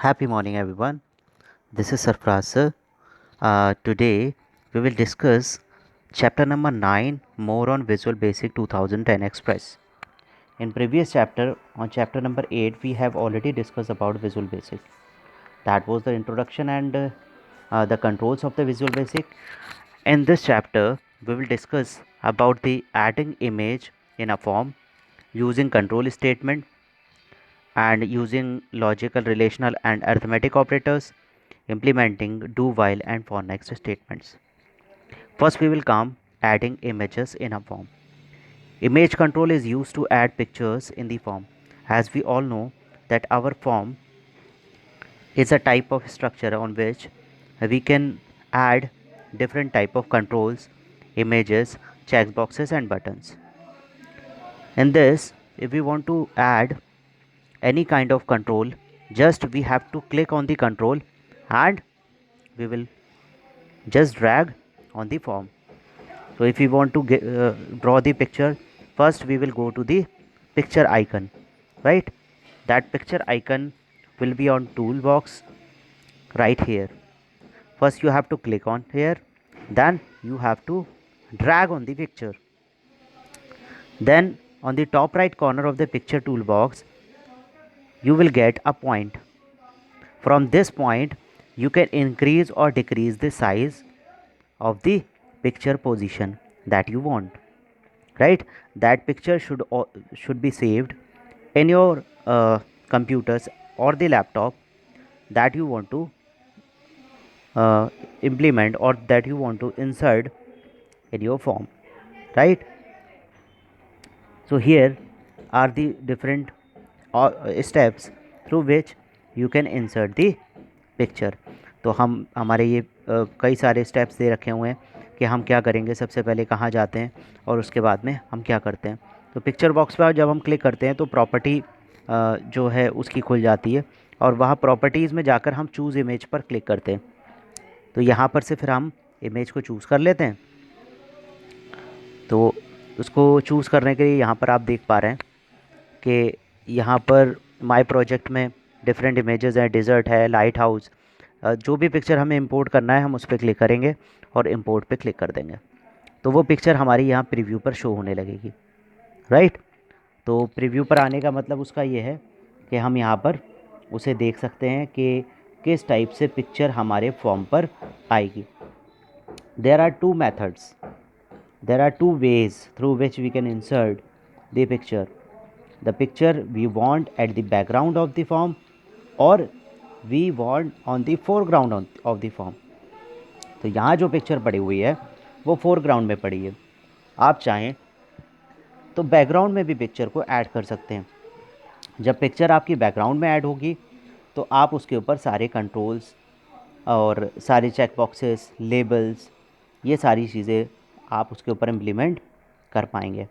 Happy morning, everyone. This is Sarfraz sir. Today we will discuss chapter number 9 more on Visual Basic 2010 Express. In previous chapter, on chapter number 8, we have already discussed about Visual Basic. That was the introduction and the controls of the Visual Basic. In this chapter, we will discuss about the adding image in a form using control statement and using logical, relational, and arithmetic operators, implementing do while and for next statements. First, we will come adding images in a form. Image control is used to add pictures in the form. As we all know that our form is a type of structure on which we can add different type of controls, images, checkboxes and buttons. In this, if we want to add any kind of control, just we have to click on the control and we will just drag on the form. So if we want to draw the picture, first we will go to the picture icon, right? That picture icon will be on toolbox right here. First you have to click on here, then you have to drag on the picture. Then on the top right corner of the picture toolbox, you will get a point. From this point, you can increase or decrease the size of the picture position that you want, right? That picture should be saved in your computers or the laptop that you want to implement or that you want to insert in your form, right? So here are the different steps through which you can insert the picture. तो हम हमारे ये कई सारे steps दे रखे हुए हैं कि हम क्या करेंगे, सबसे पहले कहाँ जाते हैं और उसके बाद में हम क्या करते हैं। तो पिक्चर बॉक्स पर जब हम क्लिक करते हैं तो प्रॉपर्टी जो है उसकी खुल जाती है और वहाँ प्रॉपर्टीज़ में जाकर हम चूज़ इमेज पर क्लिक करते हैं। तो यहाँ पर से फिर हम इमेज को चूज़ कर लेते हैं। तो उसको चूज़ करने के लिए यहाँ पर आप देख पा रहे हैं कि यहाँ पर माय प्रोजेक्ट में डिफरेंट इमेजेस हैं, डिज़र्ट है, लाइट हाउस। जो भी पिक्चर हमें इंपोर्ट करना है हम उस पर क्लिक करेंगे और इंपोर्ट पे क्लिक कर देंगे तो वो पिक्चर हमारी यहाँ प्रीव्यू पर शो होने लगेगी, राइट। तो प्रीव्यू पर आने का मतलब उसका ये है कि हम यहाँ पर उसे देख सकते हैं कि किस टाइप से पिक्चर हमारे फॉर्म पर आएगी। There are two methods, there are two ways through which we can insert the picture. The picture we want at the background of the form or we want on the foreground of the form. तो यहाँ जो picture पड़ी हुई है वो foreground में पड़ी है। आप चाहें तो बैकग्राउंड में भी पिक्चर को ऐड कर सकते हैं। जब पिक्चर आपकी बैकग्राउंड में ऐड होगी तो आप उसके ऊपर सारे कंट्रोल्स और सारे चेक बॉक्सेस, लेबल्स, ये सारी चीज़ें आप उसके ऊपर इम्प्लीमेंट कर पाएंगे।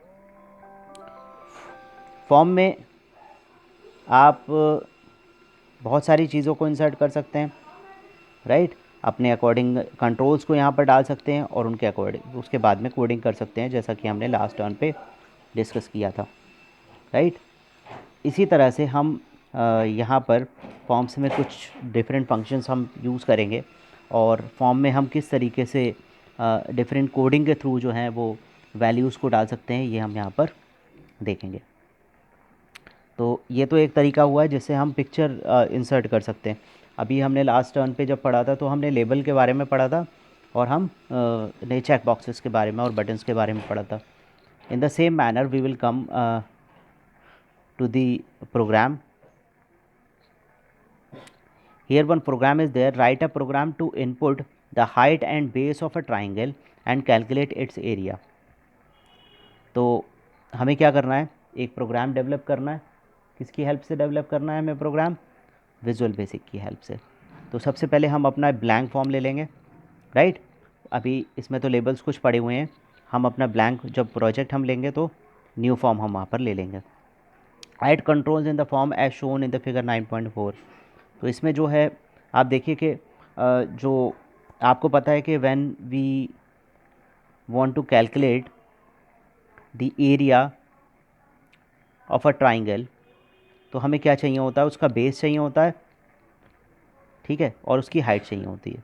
फॉर्म में आप बहुत सारी चीज़ों को इंसर्ट कर सकते हैं, राइट। अपने अकॉर्डिंग कंट्रोल्स को यहाँ पर डाल सकते हैं और उनके अकॉर्डिंग उसके बाद में कोडिंग कर सकते हैं, जैसा कि हमने लास्ट टर्न पे डिस्कस किया था, राइट। इसी तरह से हम यहाँ पर फॉर्म्स में कुछ डिफरेंट फंक्शंस हम यूज़ करेंगे और फॉर्म में हम किस तरीके से डिफरेंट कोडिंग के थ्रू जो हैं वो वैल्यूज़ को डाल सकते हैं, ये हम यहाँ पर देखेंगे। तो ये तो एक तरीका हुआ है जिससे हम पिक्चर इंसर्ट कर सकते हैं। अभी हमने लास्ट टर्न पे जब पढ़ा था तो हमने लेबल के बारे में पढ़ा था और हम नए चेक बॉक्सेस के बारे में और बटन्स के बारे में पढ़ा था। In the same manner we will come to the program. Here one program is there. Write a program to input the height and base of a triangle and calculate its area. तो हमें क्या करना है, एक programme develop करना है। किसकी help से डेवलप करना है हमें प्रोग्राम? विजुअल बेसिक की हेल्प से। तो सबसे पहले हम अपना ब्लैंक फॉर्म ले लेंगे, राइट। अभी इसमें तो लेबल्स कुछ पड़े हुए हैं, हम अपना ब्लैंक जब प्रोजेक्ट हम लेंगे तो न्यू फॉर्म हम वहाँ पर ले लेंगे। Add controls in the form as shown in the figure 9.4। तो इसमें जो है आप देखिए कि जो आपको पता है कि when we want to calculate the area of a triangle तो हमें क्या चाहिए होता है, उसका बेस चाहिए होता है ठीक है, और उसकी हाइट चाहिए होती है।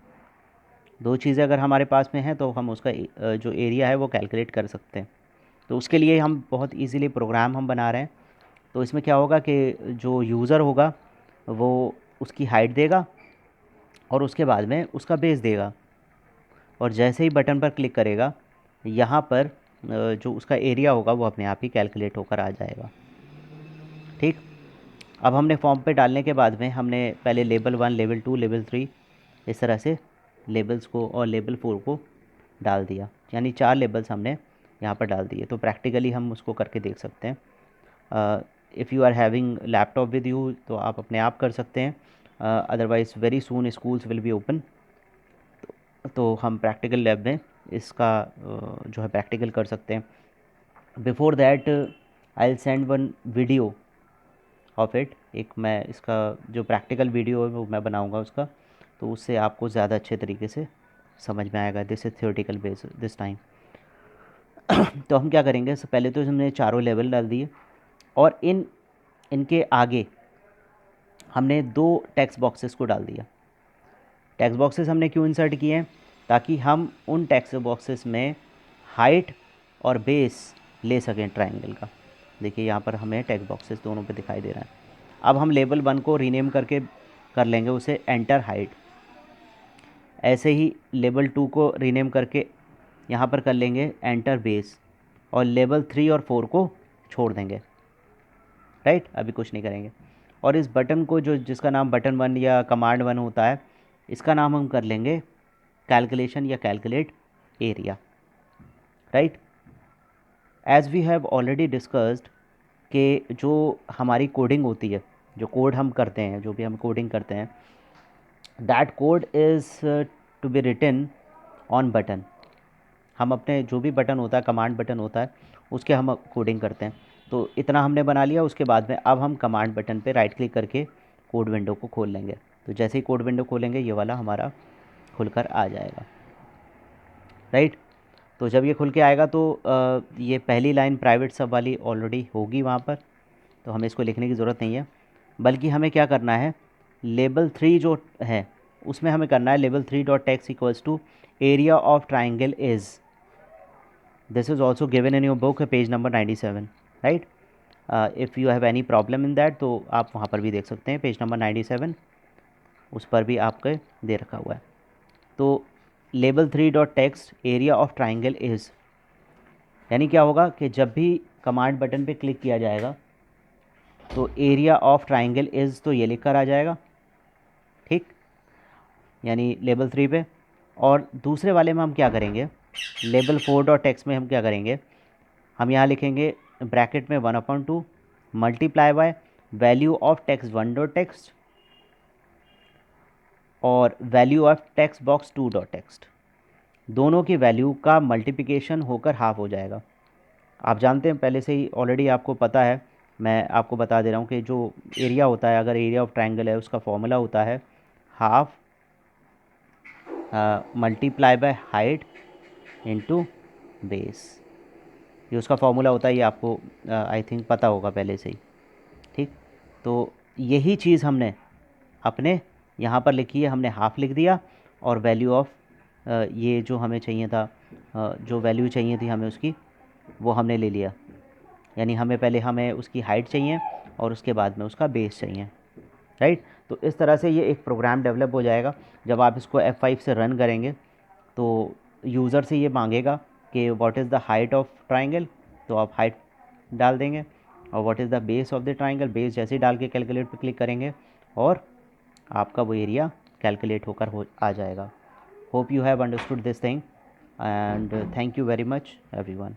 दो चीज़ें अगर हमारे पास में हैं तो हम उसका जो एरिया है वो कैलकुलेट कर सकते हैं। तो उसके लिए हम बहुत इजीली प्रोग्राम हम बना रहे हैं। तो इसमें क्या होगा कि जो यूज़र होगा वो उसकी हाइट देगा और उसके बाद में उसका बेस देगा, और जैसे ही बटन पर क्लिक करेगा यहाँ पर जो उसका एरिया होगा वो अपने आप ही कैलकुलेट होकर आ जाएगा। ठीक, अब हमने फॉर्म पे डालने के बाद में हमने पहले लेबल 1, लेवल 2, लेवल 3 इस तरह से लेबल्स को और लेबल 4 को डाल दिया, यानी 4 लेबल्स हमने यहाँ पर डाल दिए। तो प्रैक्टिकली हम उसको करके देख सकते हैं। If you are having laptop with you तो आप अपने आप कर सकते हैं, otherwise very soon schools will be open. तो हम प्रैक्टिकल लैब में इसका जो है प्रैक्टिकल कर सकते हैं। Before that I will send one video of it. एक मैं इसका जो प्रैक्टिकल वीडियो है वो मैं बनाऊंगा उसका, तो उससे आपको ज़्यादा अच्छे तरीके से समझ में आएगा। This is theoretical base this time. तो हम क्या करेंगे, सबसे पहले तो हमने चारों लेवल डाल दिए, और इनके आगे हमने दो टेक्स्ट बॉक्सेस को डाल दिया। टेक्स्ट बॉक्सेस हमने क्यों इंसर्ट किए हैं, ताकि हम उन टेक्स्ट बॉक्सेस में हाइट और बेस ले सकें ट्रायंगल का। देखिए यहाँ पर हमें टेक्स्ट बॉक्सेस दोनों पे दिखाई दे रहा है। अब हम लेवल 1 को रीनेम करके कर लेंगे उसे एंटर हाइट। ऐसे ही लेवल 2 को रीनेम करके यहाँ पर कर लेंगे एंटर बेस, और लेवल 3 और 4 को छोड़ देंगे। राइट, अभी कुछ नहीं करेंगे। और इस बटन को जो जिसका नाम बटन 1 या कमांड 1 होता है, इसका नाम हम कर लेंगे कैलकुलेशन या calculate area. Right, as we have already discussed कि जो हमारी कोडिंग होती है, जो कोड हम करते हैं, जो भी हम कोडिंग करते हैं, that code is to be written on button. हम अपने जो भी बटन होता है, कमांड बटन होता है, उसके हम कोडिंग करते हैं। तो इतना हमने बना लिया। उसके बाद में अब हम कमांड बटन पे राइट क्लिक करके कोड विंडो को खोल लेंगे। तो जैसे ही कोड विंडो खोलेंगे ये वाला हमारा खुलकर आ जाएगा। राइट, तो जब ये खुल के आएगा तो ये पहली लाइन प्राइवेट सब वाली ऑलरेडी होगी वहाँ पर, तो हमें इसको लिखने की ज़रूरत नहीं है। बल्कि हमें क्या करना है, लेबल 3 जो है उसमें हमें करना है label 3 dot text equals to area of triangle is. This is also given in your book page number 97। Right, if you have any problem in that तो आप वहाँ पर भी देख सकते हैं, पेज नंबर 97 उस पर भी आपके दे रखा हुआ है। तो label 3 dot text area of triangle is, यानी क्या होगा कि जब भी कमांड बटन पे क्लिक किया जाएगा तो एरिया ऑफ ट्राइंगल इज़ तो ये लिख कर आ जाएगा। ठीक, यानी लेबल 3 पे। और दूसरे वाले में हम क्या करेंगे, लेबल 4 डॉट टेक्स्ट में हम क्या करेंगे, हम यहाँ लिखेंगे ब्रैकेट में 1/2 multiply by value of text 1 dot text और value of text box 2 dot text. दोनों की वैल्यू का मल्टीप्लिकेशन होकर हाफ हो जाएगा। आप जानते हैं पहले से ही, ऑलरेडी आपको पता है, मैं आपको बता दे रहा हूँ कि जो एरिया होता है, अगर एरिया ऑफ ट्राइंगल है, उसका फॉर्मूला होता है half multiply by height into base. ये उसका फॉर्मूला होता है, ये आपको आई थिंक पता होगा पहले से ही। ठीक, तो यही चीज़ हमने अपने यहाँ पर लिखी है, हमने हाफ लिख दिया, और वैल्यू ऑफ ये जो हमें चाहिए था, जो वैल्यू चाहिए थी हमें उसकी, वो हमने ले लिया। यानी हमें उसकी हाइट चाहिए और उसके बाद में उसका बेस चाहिए। राइट, तो इस तरह से ये एक प्रोग्राम डेवलप हो जाएगा। जब आप इसको F5 से रन करेंगे तो यूज़र से ये मांगेगा कि what is the height of triangle, तो आप हाइट डाल देंगे, और what is the base of the triangle, base जैसे ही डाल के कैलकुलेट पे क्लिक करेंगे और आपका वो एरिया कैलकुलेट होकर आ जाएगा। Hope you have understood this thing, and thank you very much everyone.